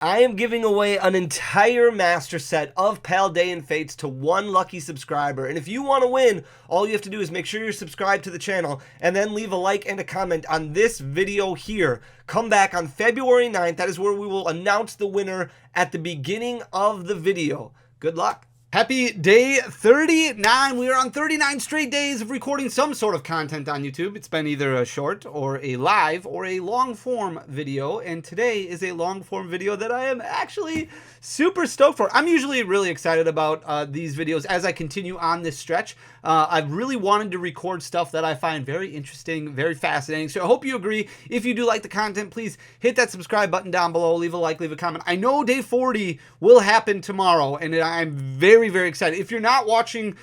I am giving away an entire master set of Paldean Fates to one lucky subscriber. And if you want to win, all you have to do is make sure you're subscribed to the channel and then leave a like and a comment on this video here. Come back on February 9th. That is where we will announce the winner at the beginning of the video. Good luck. Happy day 39. We are on 39 straight days of recording some sort of content on YouTube. It's been either a short or a live or a long form video. And today is a long form video that I am actually super stoked for. I'm usually really excited about these videos as I continue on this stretch. I've really wanted to record stuff that I find very interesting, very fascinating. So I hope you agree. If you do like the content, please hit that subscribe button down below. Leave a like, leave a comment. I know day 40 will happen tomorrow, and I'm very excited. If you're not watching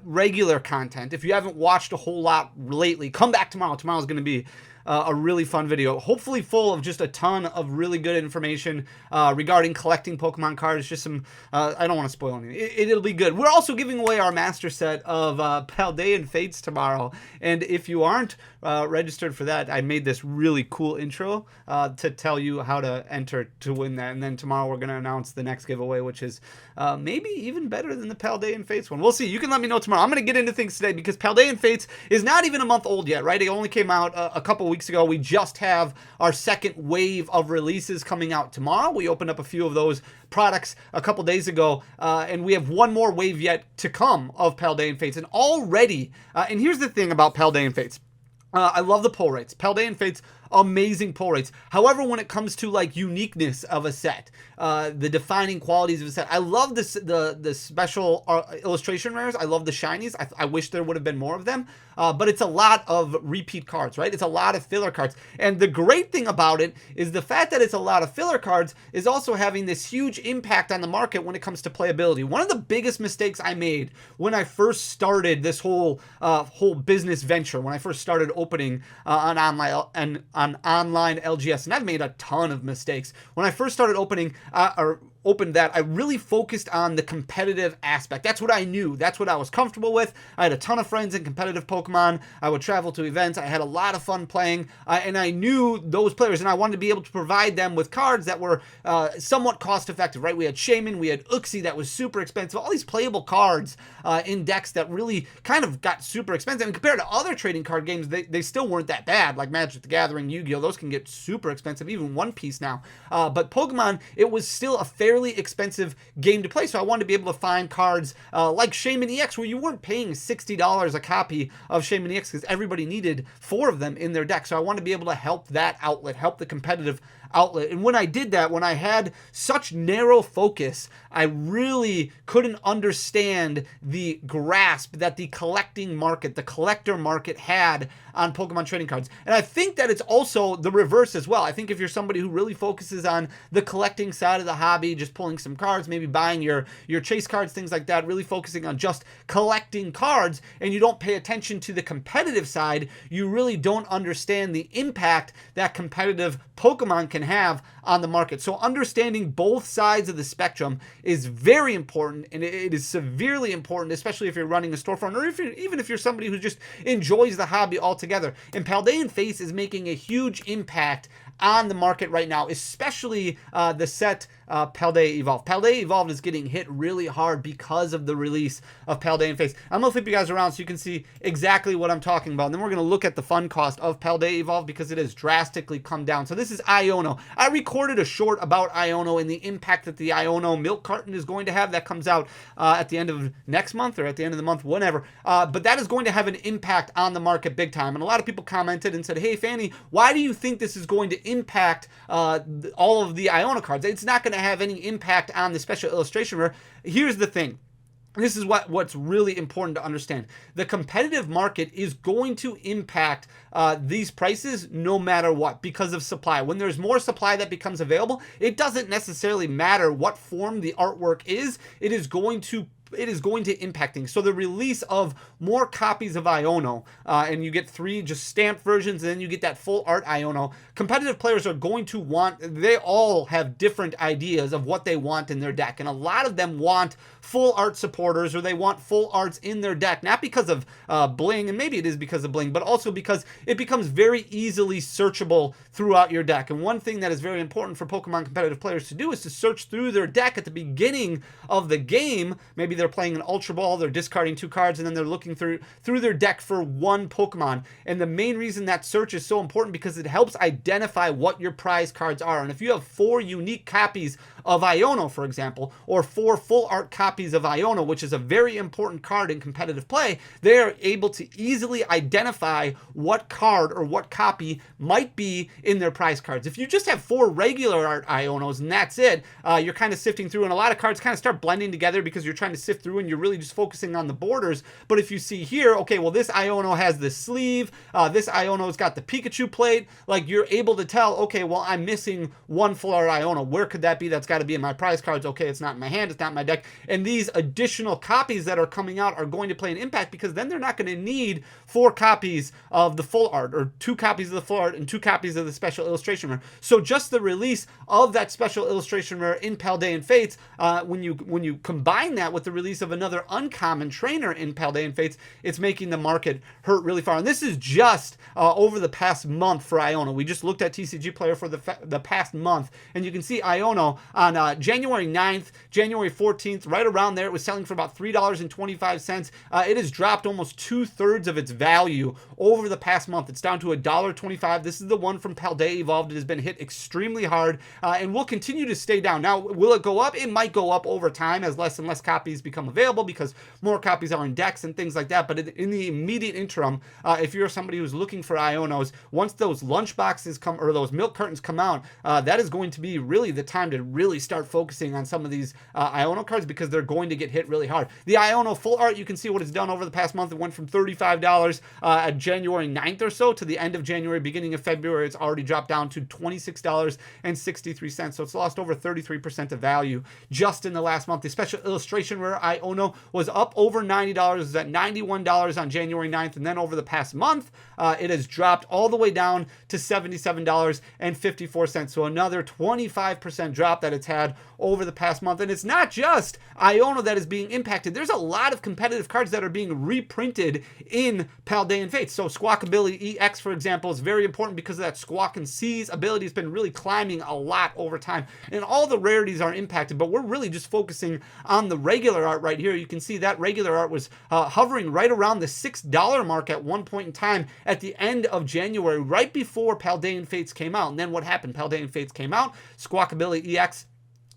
regular content, if you haven't watched a whole lot lately, come back tomorrow. Tomorrow's going to be a really fun video, hopefully full of just a ton of really good information regarding collecting Pokemon cards. Just some, I don't want to spoil anything. It'll be good. We're also giving away our master set of Paldean Fates tomorrow. And if you aren't registered for that, I made this really cool intro to tell you how to enter to win that. And then tomorrow we're going to announce the next giveaway, which is maybe even better than the Paldean Fates one. We'll see. You can let me know tomorrow. I'm going to get into things today because Paldean Fates is not even a month old yet, right? It only came out a couple weeks ago. We just have our second wave of releases coming out tomorrow. We opened up a few of those products a couple days ago, and we have one more wave yet to come of Paldean Fates. And already, and here's the thing about Paldean Fates. I love the pull rates. Paldean Fates, amazing pull rates. However, when it comes to like uniqueness of a set, the defining qualities of a set, I love this, the special illustration rares. I love the shinies. I wish there would have been more of them, but it's a lot of repeat cards, right? It's a lot of filler cards. And the great thing about it is the fact that it's a lot of filler cards is also having this huge impact on the market when it comes to playability. One of the biggest mistakes I made when I first started this whole business venture, when I first started opening on online LGS, and I've made a ton of mistakes. When I first started opened that, I really focused on the competitive aspect. That's what I knew. That's what I was comfortable with. I had a ton of friends in competitive Pokemon. I would travel to events. I had a lot of fun playing, and I knew those players, and I wanted to be able to provide them with cards that were somewhat cost effective, right? We had Shaman, we had Uxie that was super expensive, all these playable cards in decks that really kind of got super expensive. And compared to other trading card games, they still weren't that bad, like Magic the Gathering, Yu-Gi-Oh! Those can get super expensive, even One Piece now. But Pokemon, it was still a fairly expensive game to play, so I wanted to be able to find cards like Shaman EX, where you weren't paying $60 a copy of Shaman EX because everybody needed 4 of them in their deck. So I wanted to be able to help that outlet, help the competitive outlet. And when I did that, when I had such narrow focus, I really couldn't understand the grasp that the collecting market, the collector market had on Pokemon trading cards. And I think that it's also the reverse as well. I think if you're somebody who really focuses on the collecting side of the hobby, just pulling some cards, maybe buying your chase cards, things like that, really focusing on just collecting cards, and you don't pay attention to the competitive side, you really don't understand the impact that competitive Pokemon can have on the market. So understanding both sides of the spectrum is very important, and it is severely important, especially if you're running a storefront, or even if you're somebody who just enjoys the hobby altogether. And Paldean Fates is making a huge impact on the market right now, especially the set Paldea Evolved. Paldea Evolved is getting hit really hard because of the release of Paldean Fates. I'm going to flip you guys around so you can see exactly what I'm talking about. And then we're going to look at the fun cost of Paldea Evolved because it has drastically come down. So this is Iono. I recorded a short about Iono and the impact that the Iono milk carton is going to have. That comes out at the end of next month or at the end of the month, whenever. But that is going to have an impact on the market big time. And a lot of people commented and said, hey, Fanny, why do you think this is going to impact all of the Iono cards? It's not going to have any impact on the special illustration rare. Here's the thing. This is what's really important to understand. The competitive market is going to impact these prices no matter what because of supply. When there's more supply that becomes available, it doesn't necessarily matter what form the artwork is. It is going to it is going to impact things. So the release of more copies of Iono, and you get 3 just stamped versions, and then you get that full art Iono. Competitive players are going to want, they all have different ideas of what they want in their deck, and a lot of them want full art supporters, or they want full arts in their deck, not because of bling, and maybe it is because of bling, but also because it becomes very easily searchable throughout your deck. And one thing that is very important for Pokemon competitive players to do is to search through their deck at the beginning of the game. Maybe they're playing an Ultra Ball, they're discarding 2 cards, and then they're looking through their deck for one Pokemon. And the main reason that search is so important because it helps identify what your prize cards are. And if you have 4 unique copies of Iono, for example, or 4 full art copies of Iono, which is a very important card in competitive play, they are able to easily identify what card or what copy might be in their prize cards. If you just have 4 regular art Ionos and that's it, you're kind of sifting through, and a lot of cards kind of start blending together because you're trying to sift through and you're really just focusing on the borders. But if you see here, okay, well, this Iono has the sleeve, this Iono's got the Pikachu plate, like you're able to tell, okay, well, I'm missing one full art Iono. Where could that be? That's got to be in my prize cards. Okay, it's not in my hand, it's not in my deck. And these additional copies that are coming out are going to play an impact, because then they're not going to need 4 copies of the full art, or 2 copies of the full art and 2 copies of the special illustration rare. So just the release of that special illustration rare in Paldean Fates, when you combine that with the release of another uncommon trainer in Paldean Fates, it's making the market hurt really far. And this is just over the past month for Iono. We just looked at TCG Player for the past month, and you can see Iono on January 9th, January 14th, right around there, it was selling for about $3.25. It has dropped almost 2/3 of its value over the past month. It's down to $1.25. This is the one from Paldea Evolved. It has been hit extremely hard, and will continue to stay down. Now, will it go up? It might go up over time as less and less copies become available, because more copies are in decks and things like that. But in the immediate interim, if you're somebody who's looking for Ionos, once those lunch boxes come, or those milk cartons come out, that is going to be really the time to really start focusing on some of these Iono cards, because they're going to get hit really hard. The Iono full art, you can see what it's done over the past month. It went from $35 at January 9th or so to the end of January, beginning of February. It's already dropped down to $26.63. So it's lost over 33% of value just in the last month. The special illustration rare Iono was up over $90. It was at $91 on January 9th. And then over the past month, it has dropped all the way down to $77.54. So another 25% drop that it's had over the past month. And it's not just Iono that is being impacted. There's a lot of competitive cards that are being reprinted in Paldean Fates. So Squawkabilly EX, for example, is very important because of that Squawk and Seize ability has been really climbing a lot over time. And all the rarities are impacted, but we're really just focusing on the regular art right here. You can see that regular art was hovering right around the $6 mark at one point in time at the end of January, right before Paldean Fates came out. And then what happened? Paldean Fates came out, Squawkabilly EX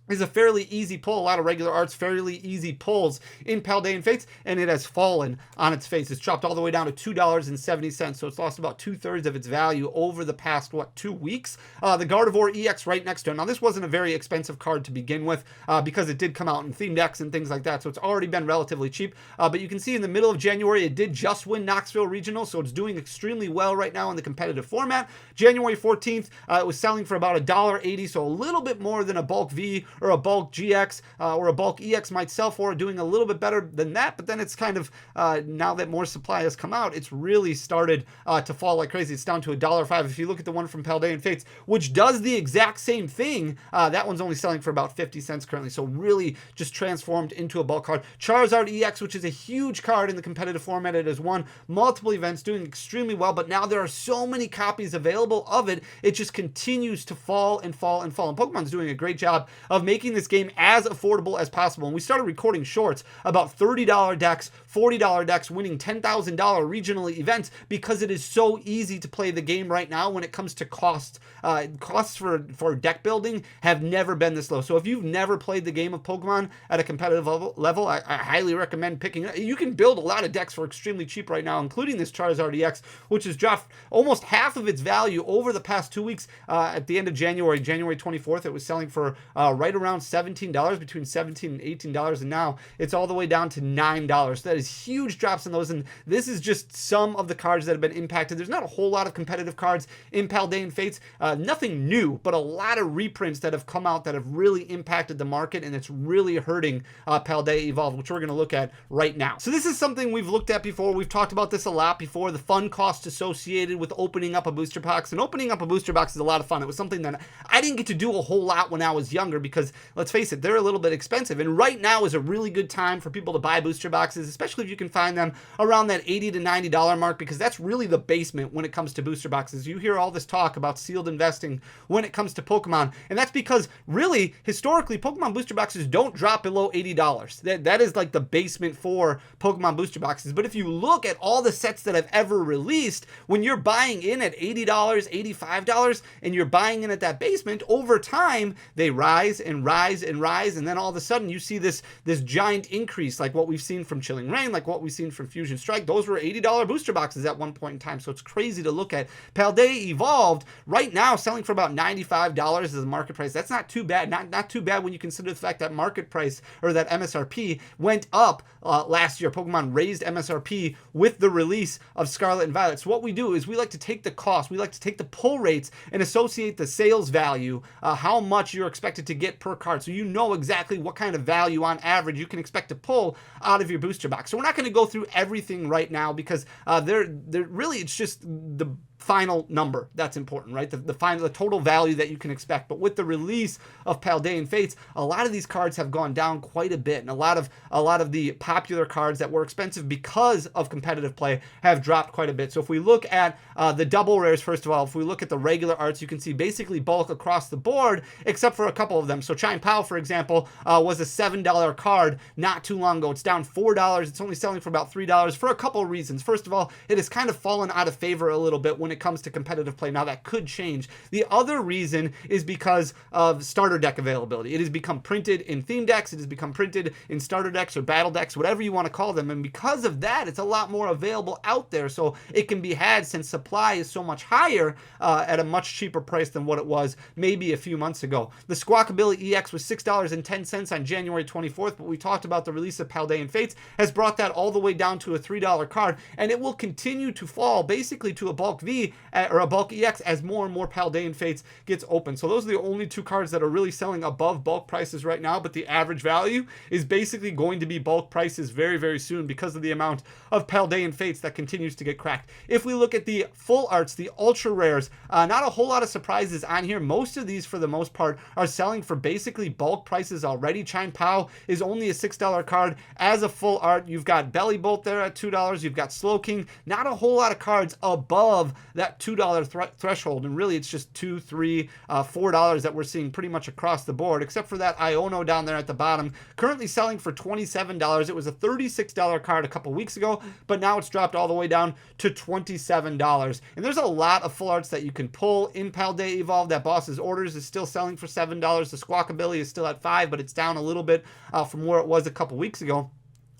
is a fairly easy pull. A lot of regular arts, fairly easy pulls in Paldean Fates, and it has fallen on its face. It's dropped all the way down to $2.70, so it's lost about 2/3 of its value over the past, 2 weeks. The Gardevoir EX right next to it. Now, this wasn't a very expensive card to begin with, because it did come out in themed decks and things like that, so it's already been relatively cheap. But you can see in the middle of January, it did just win Knoxville Regional, so it's doing extremely well right now in the competitive format. January 14th, it was selling for about $1.80, so a little bit more than a bulk V or a bulk GX or a bulk EX might sell for, doing a little bit better than that. But then it's kind of, now that more supply has come out, it's really started to fall like crazy. It's down to $1.05. If you look at the one from Paldean Fates, which does the exact same thing, that one's only selling for about 50 cents currently. So really just transformed into a bulk card. Charizard EX, which is a huge card in the competitive format. It has won multiple events, doing extremely well, but now there are so many copies available of it, it just continues to fall and fall and fall. And Pokemon's doing a great job of making this game as affordable as possible. And we started recording shorts about $30 decks, $40 decks, winning $10,000 regional events, because it is so easy to play the game right now when it comes to cost. Costs for deck building have never been this low. So if you've never played the game of Pokemon at a competitive level, I highly recommend picking it. You can build a lot of decks for extremely cheap right now, including this Charizard EX, which has dropped almost half of its value over the past 2 weeks. At the end of January 24th, it was selling for right right around $17, between $17 and $18, and now it's all the way down to $9. That is huge drops in those, and this is just some of the cards that have been impacted. There's not a whole lot of competitive cards in Paldean Fates, nothing new, but a lot of reprints that have come out that have really impacted the market, and it's really hurting Paldea Evolved, which we're going to look at right now. So this is something we've looked at before. We've talked about this a lot before, the fun costs associated with opening up a booster box. And opening up a booster box is a lot of fun. It was something that I didn't get to do a whole lot when I was younger because, let's face it, they're a little bit expensive. And right now is a really good time for people to buy booster boxes, especially if you can find them around that $80 to $90 mark, because that's really the basement when it comes to booster boxes. You hear all this talk about sealed investing when it comes to Pokemon, and that's because really, historically, Pokemon booster boxes don't drop below $80. That is like the basement for Pokemon booster boxes. But if you look at all the sets that I've ever released, when you're buying in at $80, $85, and you're buying in at that basement, over time, they rise and rise and rise, and then all of a sudden you see this giant increase like what we've seen from Chilling Reign, like what we've seen from Fusion Strike. Those were $80 booster boxes at one point in time, so it's crazy to look at. Paldea Evolved, right now, selling for about $95 as a market price. That's not too bad, not too bad when you consider the fact that market price, or that MSRP, went up last year. Pokemon raised MSRP with the release of Scarlet and Violet. So what we do is we like to take the cost, we like to take the pull rates and associate the sales value, how much you're expected to get per card, so you know exactly what kind of value on average you can expect to pull out of your booster box. So we're not going to go through everything right now because they're really, it's just the final number that's important, right? The total value that you can expect. But with the release of Paldean Fates, a lot of these cards have gone down quite a bit, and a lot of the popular cards that were expensive because of competitive play have dropped quite a bit. So if we look at the double rares, first of all, if we look at the regular arts, you can see basically bulk across the board, except for a couple of them. So Chime Pao, for example, was a $7 card not too long ago. It's down $4. It's only selling for about $3 for a couple of reasons. First of all, it has kind of fallen out of favor a little bit when it comes to competitive play. Now that could change. The other reason is because of starter deck availability. It has become printed in theme decks. It has become printed in starter decks or battle decks, whatever you want to call them. And because of that, it's a lot more available out there. So it can be had, since supply is so much higher, at a much cheaper price than what it was maybe a few months ago. The Squawkabilly EX was $6.10 on January 24th, but we talked about the release of Paldean Fates has brought that all the way down to a $3 card, and it will continue to fall basically to a bulk V or a bulk EX as more and more Paldean Fates gets open. So those are the only two cards that are really selling above bulk prices right now, but the average value is basically going to be bulk prices very, very soon because of the amount of Paldean Fates that continues to get cracked. If we look at the full arts, the ultra rares, not a whole lot of surprises on here. Most of these, for the most part, are selling for basically bulk prices already. Chime Pao is only a $6 card. As a full art, you've got Belly Bolt there at $2. You've got Slowking. Not a whole lot of cards above that $2 threshold, and really it's just $2, $3, $4 that we're seeing pretty much across the board, except for that Iono down there at the bottom, currently selling for $27. It was a $36 card a couple weeks ago, but now it's dropped all the way down to $27. And there's a lot of full arts that you can pull in Paldea Evolved. That Boss's Orders is still selling for $7. The Squawkabilly is still at $5, but it's down a little bit from where it was a couple weeks ago.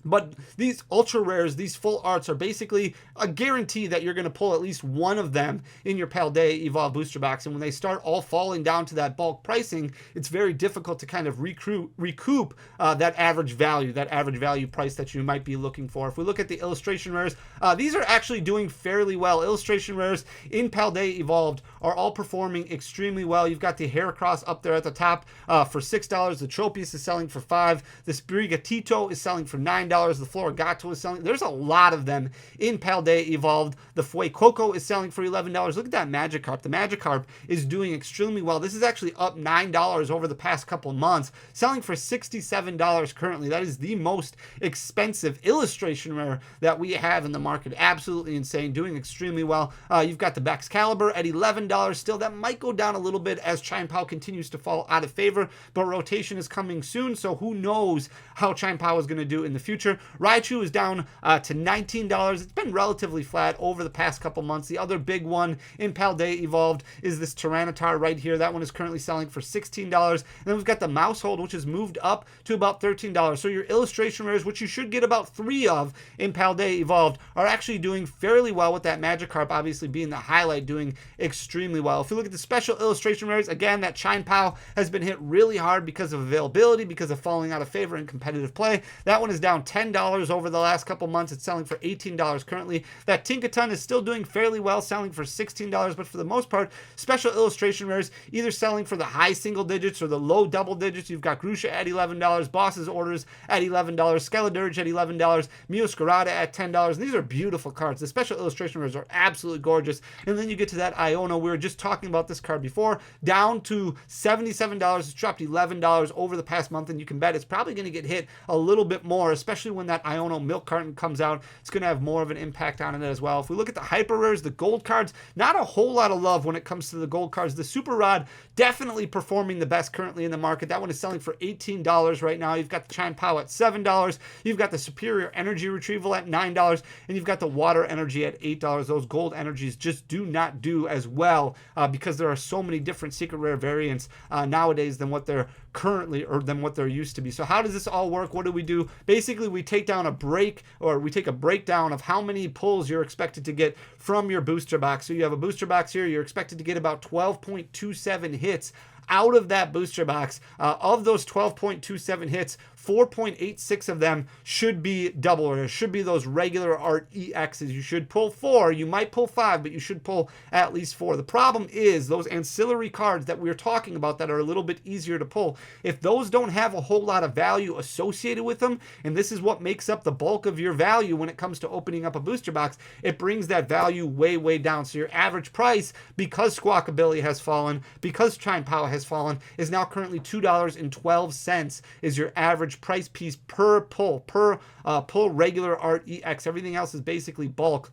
But these ultra rares, these full arts, are basically a guarantee that you're going to pull at least one of them in your Paldea Evolved booster box. And when they start all falling down to that bulk pricing, it's very difficult to kind of recoup that average value price that you might be looking for. If we look at the illustration rares, these are actually doing fairly well. Illustration rares in Paldea Evolved are all performing extremely well. You've got the Heracross up there at the top for $6. The Tropius is selling for $5. The Sprigatito is selling for $9. The Florigato is selling. There's a lot of them in Paldea Evolved. The Fuecoco is selling for $11. Look at that Magikarp. The Magikarp is doing extremely well. This is actually up $9 over the past couple of months, selling for $67 currently. That is the most expensive illustration rare that we have in the market. Absolutely insane, doing extremely well. You've got the Baxcalibur at $11 still. That might go down a little bit as Chime Pao continues to fall out of favor, but rotation is coming soon, so who knows how Chime Pao is going to do in the future. future. Raichu is down to $19. It's been relatively flat over the past couple months. The other big one in Paldea Evolved is this Tyranitar right here. That one is currently selling for $16. And then we've got the Mousehold, which has moved up to about $13. So your illustration rares, which you should get about 3 of in Paldea Evolved, are actually doing fairly well, with that Magikarp obviously being the highlight, doing extremely well. If you look at the special illustration rares, again, that Chine-Pao has been hit really hard because of availability, because of falling out of favor in competitive play. That one is down $10 over the last couple months. It's selling for $18 currently. That Tinkaton is still doing fairly well, selling for $16, but for the most part, special illustration rares either selling for the high single digits or the low double digits. You've got Grusha at $11, Boss's Orders at $11, Skeledirge at $11, Meowscarada at $10, and these are beautiful cards. The special illustration rares are absolutely gorgeous. And then you get to that Iono. We were just talking about this card before, down to $77. It's dropped $11 over the past month, and you can bet it's probably going to get hit a little bit more, especially when that Iono milk carton comes out. It's going to have more of an impact on it as well. If we look at the hyper rares, the gold cards, not a whole lot of love when it comes to the gold cards. The Super Rod definitely performing the best currently in the market. That one is selling for $18 right now. You've got the Chine-Pao at $7. You've got the Superior Energy Retrieval at $9, and you've got the Water Energy at $8. Those gold energies just do not do as well because there are so many different secret rare variants nowadays than what they're currently, or than what they're used to be. So how does this all work? What do we do? Basically, we take down a break, or we take a breakdown of how many pulls you're expected to get from your booster box. So you have a booster box here. You're expected to get about 12.27 hits out of that booster box. Of those 12.27 hits, 4.86 of them should be double rares, should be those regular art EXs. You should pull 4. You might pull 5, but you should pull at least 4. The problem is those ancillary cards that we're talking about that are a little bit easier to pull, if those don't have a whole lot of value associated with them, and this is what makes up the bulk of your value when it comes to opening up a booster box, it brings that value way, way down. So your average price, because Squawkabilly has fallen, because Chine-Pao has fallen, is now currently $2.12 is your average price piece per pull, pull regular art EX. Everything else is basically bulk.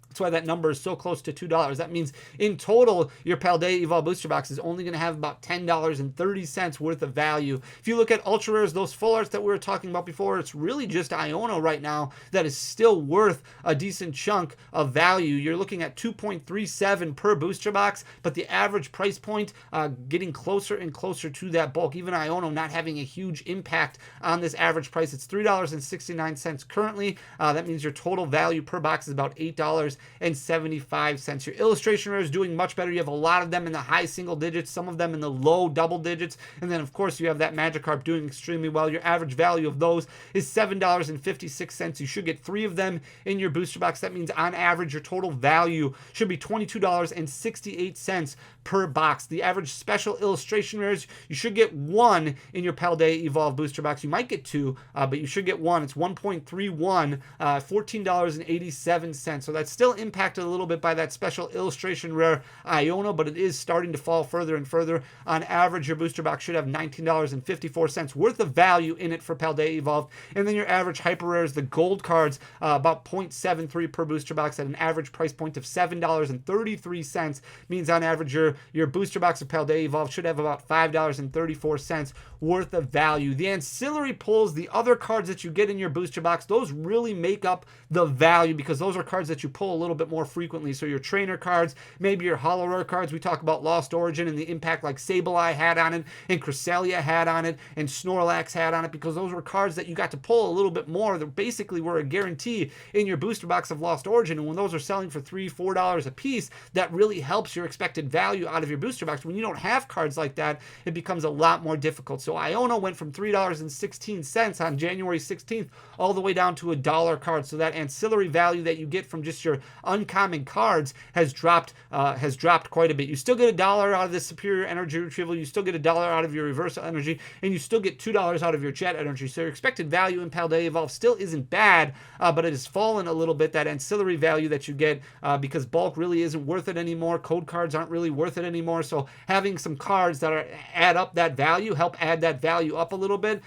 That's why that number is so close to $2. That means in total, your Paldea Evolved booster box is only going to have about $10.30 worth of value. If you look at ultra rares, those full arts that we were talking about before, it's really just Iono right now that is still worth a decent chunk of value. You're looking at 2.37 per booster box, but the average price point getting closer and closer to that bulk. Even Iono not having a huge impact on this average price. It's $3.69 currently. That means your total value per box is about $8.75. Your illustration rare is doing much better. You have a lot of them in the high single digits, some of them in the low double digits, and then of course you have that Magikarp doing extremely well. Your average value of those is $7.56. You should get 3 of them in your booster box. That means on average your total value should be $22.68 per box. The average special illustration rares, you should get 1 in your Paldea Evolved booster box. You might get 2, but you should get 1. It's 1.31, $14.87. So that's still impacted a little bit by that special illustration rare Iono, but it is starting to fall further and further. On average, your booster box should have $19.54 worth of value in it for Paldea Evolved. And then your average hyper rares, the gold cards, about 0.73 per booster box at an average price point of $7.33, means on average your booster box of Paldea Evolved should have about $5.34 worth of value. The ancillary pulls, the other cards that you get in your booster box, those really make up the value because those are cards that you pull a little bit more frequently. So your trainer cards, maybe your holo rare cards. We talk about Lost Origin and the impact like Sableye had on it, and Cresselia had on it, and Snorlax had on it, because those were cards that you got to pull a little bit more. They basically were a guarantee in your booster box of Lost Origin, and when those are selling for $3, $4 a piece, that really helps your expected value out of your booster box. When you don't have cards like that, it becomes a lot more difficult. So Iono went from $3.16 on January 16th all the way down to $1 card. So that ancillary value that you get from just your uncommon cards has dropped quite a bit. You still get $1 out of the Superior Energy Retrieval, you still get $1 out of your Reversal Energy, and you still get $2 out of your Jet Energy. So your expected value in Paldea Evolved still isn't bad, but it has fallen a little bit, that ancillary value that you get, because bulk really isn't worth it anymore. Code cards aren't really worth it anymore. So having some cards that add up that value, help add that value up a little bit,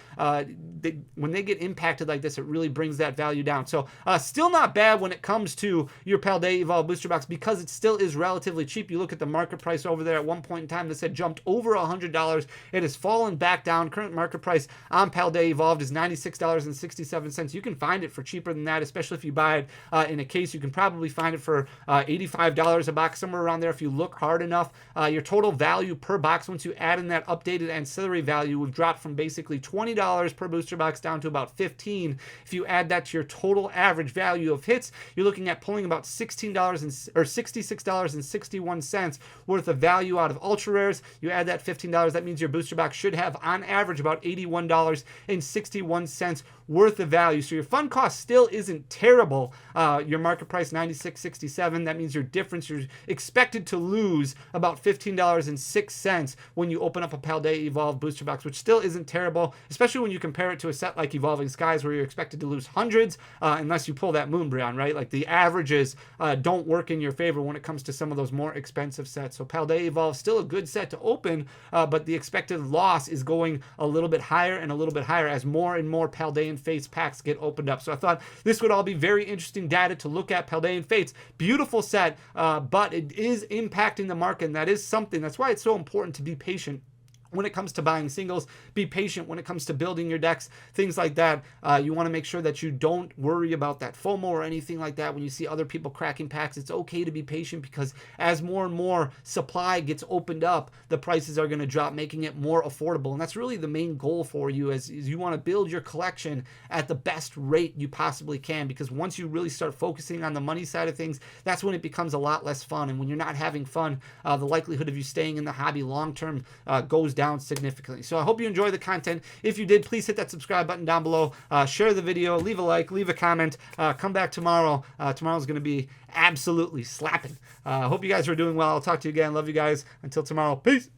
when they get impacted like this, it really brings that value down. So still not bad when it comes to your Paldea Evolved booster box, because it still is relatively cheap. You look at the market price over there. At one point in time, this had jumped over $100. It has fallen back down. Current market price on Paldea Evolved is $96.67. You can find it for cheaper than that, especially if you buy it in a case. You can probably find it for $85 a box, somewhere around there if you look hard enough. Your total value per box, once you add in that updated ancillary value, we've dropped from basically $20 per booster box down to about $15. If you add that to your total average value of hits, you're looking at pulling about $66.61 worth of value out of ultra rares. You add that $15, that means your booster box should have on average about $81.61 worth of value. So your fund cost still isn't terrible. Your market price $96.67. That means your difference, you're expected to lose about $15.06 when you open up a Paldea Evolved booster box, which still isn't terrible, especially when you compare it to a set like Evolving Skies, where you're expected to lose hundreds unless you pull that Moonbreon, right? Like the averages don't work in your favor when it comes to some of those more expensive sets. So Paldea Evolved still a good set to open, but the expected loss is going a little bit higher and a little bit higher as more and more Paldean Fates packs get opened up. So I thought this would all be very interesting data to look at. Paldean Fates, beautiful set, but it is impacting the market, and that is something. That's why it's so important to be patient when it comes to buying singles. Be patient when it comes to building your decks, things like that. You want to make sure that you don't worry about that FOMO or anything like that. When you see other people cracking packs, it's okay to be patient, because as more and more supply gets opened up, the prices are going to drop, making it more affordable. And that's really the main goal for you, is you want to build your collection at the best rate you possibly can, because once you really start focusing on the money side of things, that's when it becomes a lot less fun. And when you're not having fun, the likelihood of you staying in the hobby long term goes down significantly. So I hope you enjoy the content. If you did, please hit that subscribe button down below, share the video, leave a like, leave a comment, come back tomorrow. Tomorrow's going to be absolutely slapping. Hope you guys are doing well. I'll talk to you again. Love you guys. Until tomorrow. Peace.